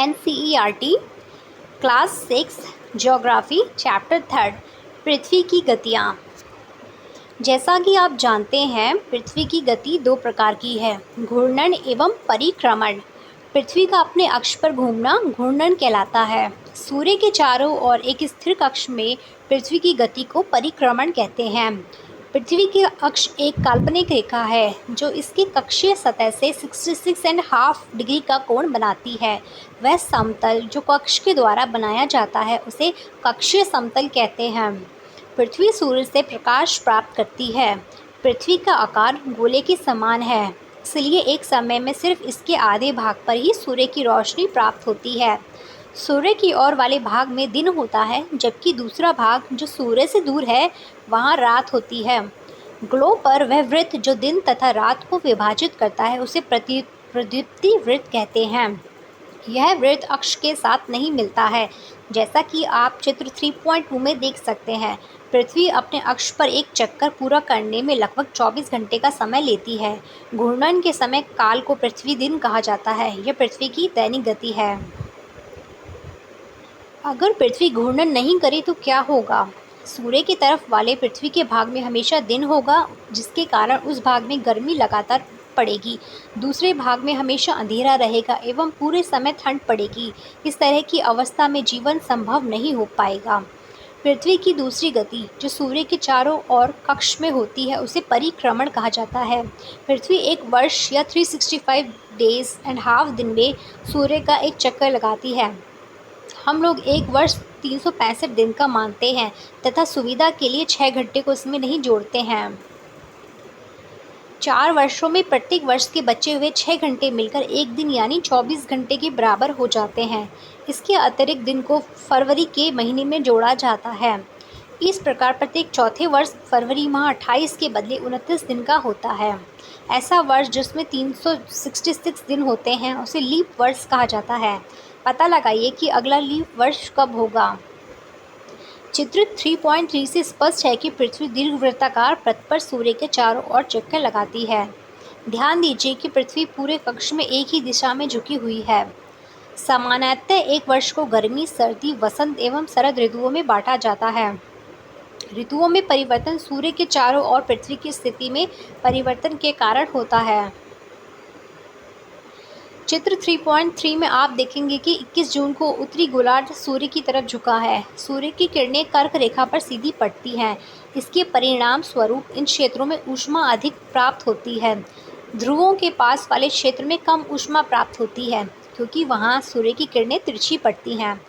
NCERT class 6 geography chapter 3 पृथ्वी की गतियाँ। जैसा कि आप जानते हैं, पृथ्वी की गति दो प्रकार की है, घूर्णन एवं परिक्रमण। पृथ्वी का अपने अक्ष पर घूमना घूर्णन कहलाता है। सूर्य के चारों ओर एक स्थिर कक्ष में पृथ्वी की गति को परिक्रमण कहते हैं। पृथ्वी की अक्ष एक काल्पनिक रेखा है जो इसकी कक्षीय सतह से 66.5 डिग्री का कोण बनाती है। वह समतल जो कक्ष के द्वारा बनाया जाता है उसे कक्षीय समतल कहते हैं। पृथ्वी सूर्य से प्रकाश प्राप्त करती है। पृथ्वी का आकार गोले के समान है, इसलिए एक समय में सिर्फ इसके आधे भाग पर ही सूर्य की रोशनी प्राप्त होती है। सूर्य की ओर वाले भाग में दिन होता है, जबकि दूसरा भाग जो सूर्य से दूर है वहाँ रात होती है। ग्लोब पर वह वृत्त जो दिन तथा रात को विभाजित करता है उसे प्रदीप्ति वृत्त कहते हैं। यह वृत्त अक्ष के साथ नहीं मिलता है, जैसा कि आप चित्र 3.2 में देख सकते हैं। पृथ्वी अपने अक्ष पर एक चक्कर पूरा करने में लगभग 24 घंटे का समय लेती है। घूर्णन के समय काल को पृथ्वी दिन कहा जाता है। यह पृथ्वी की दैनिक गति है। अगर पृथ्वी घूर्णन नहीं करे तो क्या होगा? सूर्य की तरफ वाले पृथ्वी के भाग में हमेशा दिन होगा, जिसके कारण उस भाग में गर्मी लगातार पड़ेगी। दूसरे भाग में हमेशा अंधेरा रहेगा एवं पूरे समय ठंड पड़ेगी। इस तरह की अवस्था में जीवन संभव नहीं हो पाएगा। पृथ्वी की दूसरी गति जो सूर्य के चारों ओर कक्ष में होती है उसे परिक्रमण कहा जाता है। पृथ्वी एक वर्ष या 365 डेज एंड हाफ दिन में सूर्य का एक चक्कर लगाती है। हम लोग एक वर्ष 365 दिन का मानते हैं तथा सुविधा के लिए 6 घंटे को इसमें नहीं जोड़ते हैं। 4 वर्षों में प्रत्येक वर्ष के बचे हुए 6 घंटे मिलकर एक दिन यानी 24 घंटे के बराबर हो जाते हैं। इसके अतिरिक्त दिन को फरवरी के महीने में जोड़ा जाता है। इस प्रकार प्रत्येक चौथे वर्ष फरवरी माह 28 के बदले 29 दिन का होता है। ऐसा वर्ष जिसमें 366 दिन होते हैं उसे लीप वर्ष कहा जाता है। पता लगाइए कि अगला लीप वर्ष कब होगा। चित्र 3.3 से स्पष्ट है कि पृथ्वी दीर्घवृत्ताकार पथ पर सूर्य के चारों ओर चक्कर लगाती है। ध्यान दीजिए कि पृथ्वी पूरे कक्ष में एक ही दिशा में झुकी हुई है। सामान्यतः एक वर्ष को गर्मी, सर्दी, वसंत एवं शरद ऋतुओं में बांटा जाता है। ऋतुओं में परिवर्तन सूर्य के चारों ओर पृथ्वी की स्थिति में परिवर्तन के कारण होता है। चित्र 3.3 में आप देखेंगे कि 21 जून को उत्तरी गोलार्ध सूर्य की तरफ झुका है। सूर्य की किरणें कर्क रेखा पर सीधी पड़ती हैं। इसके परिणाम स्वरूप इन क्षेत्रों में ऊष्मा अधिक प्राप्त होती है। ध्रुवों के पास वाले क्षेत्र में कम ऊष्मा प्राप्त होती है, क्योंकि वहाँ सूर्य की किरणें तिरछी पड़ती हैं।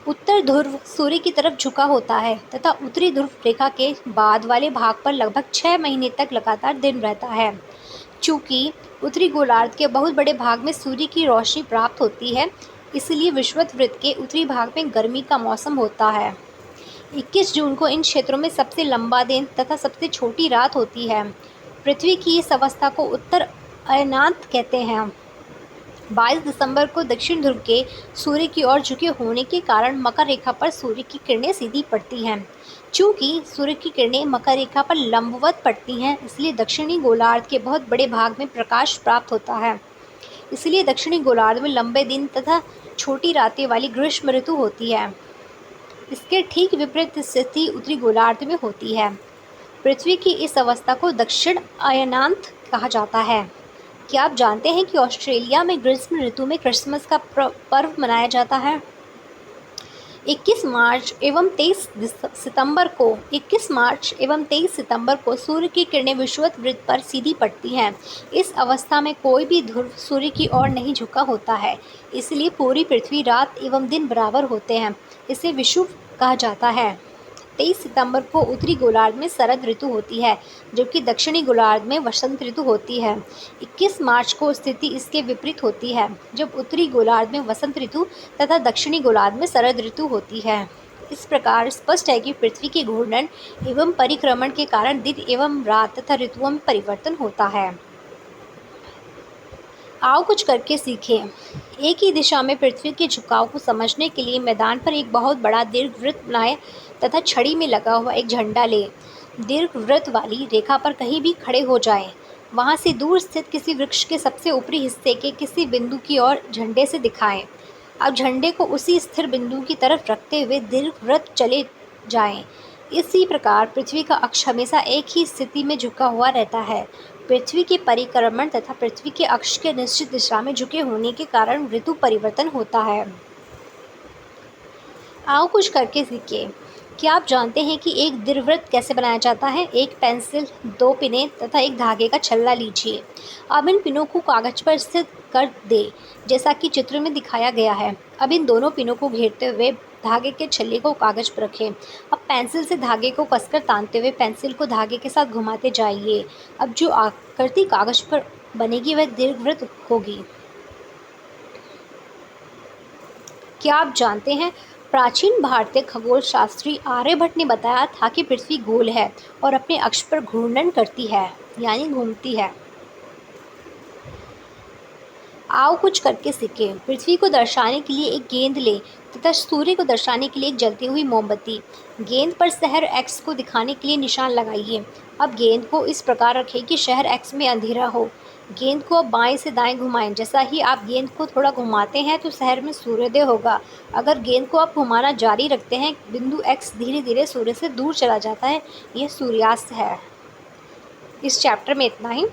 उत्तर ध्रुव सूर्य की तरफ झुका होता है तथा उत्तरी ध्रुव रेखा के बाद वाले भाग पर लगभग 6 महीने तक लगातार दिन रहता है। चूँकि उत्तरी गोलार्ध के बहुत बड़े भाग में सूर्य की रोशनी प्राप्त होती है, इसलिए विषुवत वृत्त के उत्तरी भाग में गर्मी का मौसम होता है। 21 जून को इन क्षेत्रों में सबसे लंबा दिन तथा सबसे छोटी रात होती है। पृथ्वी की इस अवस्था को उत्तर अयनांत कहते हैं। 22 दिसंबर को दक्षिण ध्रुव के सूर्य की ओर झुके होने के कारण मकर रेखा पर सूर्य की किरणें सीधी पड़ती हैं। चूँकि सूर्य की किरणें मकर रेखा पर लंबवत पड़ती हैं, इसलिए दक्षिणी गोलार्ध के बहुत बड़े भाग में प्रकाश प्राप्त होता है। इसलिए दक्षिणी गोलार्ध में लंबे दिन तथा छोटी रातें वाली ग्रीष्म ऋतु होती है। इसके ठीक विपरीत स्थिति उत्तरी गोलार्ध में होती है। पृथ्वी की इस अवस्था को दक्षिण अयनांत कहा जाता है। क्या आप जानते हैं कि ऑस्ट्रेलिया में ग्रीष्म ऋतु में क्रिसमस का पर्व मनाया जाता है? 21 मार्च एवं 23 सितंबर को सूर्य की किरणें विषुवत वृत्त पर सीधी पड़ती हैं। इस अवस्था में कोई भी ध्रुव सूर्य की ओर नहीं झुका होता है, इसलिए पूरी पृथ्वी रात एवं दिन बराबर होते हैं। इसे विषुव कहा जाता है। 23 सितंबर को उत्तरी गोलार्ध में शरद ऋतु होती है, जबकि दक्षिणी गोलार्ध में वसंत ऋतु होती है। 21 मार्च को स्थिति इसके विपरीत होती है, जब उत्तरी गोलार्ध में वसंत ऋतु तथा दक्षिणी गोलार्ध में शरद ऋतु होती है। इस प्रकार स्पष्ट है कि पृथ्वी के घूर्णन एवं परिक्रमण के कारण दिन एवं रात तथा ऋतुओं में परिवर्तन होता है। आओ कुछ करके सीखें। एक ही दिशा में पृथ्वी के झुकाव को समझने के लिए मैदान पर एक बहुत बड़ा दीर्घवृत्त बनाएं तथा छड़ी में लगा हुआ एक झंडा लें। दीर्घवृत्त वाली रेखा पर कहीं भी खड़े हो जाएं। वहां से दूर स्थित किसी वृक्ष के सबसे ऊपरी हिस्से के किसी बिंदु की ओर झंडे से दिखाएं। अब झंडे को उसी स्थिर बिंदु की तरफ रखते हुए दीर्घवृत्त चले जाएं। इसी प्रकार पृथ्वी का अक्ष हमेशा एक ही स्थिति में झुका हुआ रहता है। पृथ्वी के परिक्रमण तथा पृथ्वी के अक्ष के निश्चित दिशा में झुके होने के कारण ऋतु परिवर्तन होता है। आओ कुछ करके सीखें। क्या आप जानते हैं कि एक दीर्घवृत्त कैसे बनाया जाता है? एक पेंसिल, 2 पिनें तथा एक धागे का छल्ला लीजिए। अब इन पिनों को कागज पर स्थित कर दें, जैसा कि चित्र में दिखाया गया है। अब इन दोनों पिनों को घेरते हुए धागे के छल्ले को कागज पर रखें। अब पेंसिल से धागे को कसकर तानते हुए पेंसिल को धागे के साथ घुमाते जाइए। अब जो आकृति कागज पर बनेगी वह दीर्घवृत्त होगी। क्या आप जानते हैं, प्राचीन भारतीय खगोल शास्त्री आर्यभट्ट ने बताया था कि पृथ्वी गोल है और अपने अक्ष पर घूर्णन करती है, यानी घूमती है। आओ कुछ करके सीखें। पृथ्वी को दर्शाने के लिए एक गेंद लें तथा सूर्य को दर्शाने के लिए एक जलती हुई मोमबत्ती। गेंद पर शहर एक्स को दिखाने के लिए निशान लगाइए। अब गेंद को इस प्रकार रखें कि शहर एक्स में अंधेरा हो। गेंद को अब बाएं से दाएं घुमाएं। जैसा ही आप गेंद को थोड़ा घुमाते हैं तो शहर में सूर्योदय होगा। अगर गेंद को आप घुमाना जारी रखते हैं, बिंदु एक्स धीरे धीरे सूर्य से दूर चला जाता है। यह सूर्यास्त है। इस चैप्टर में इतना ही।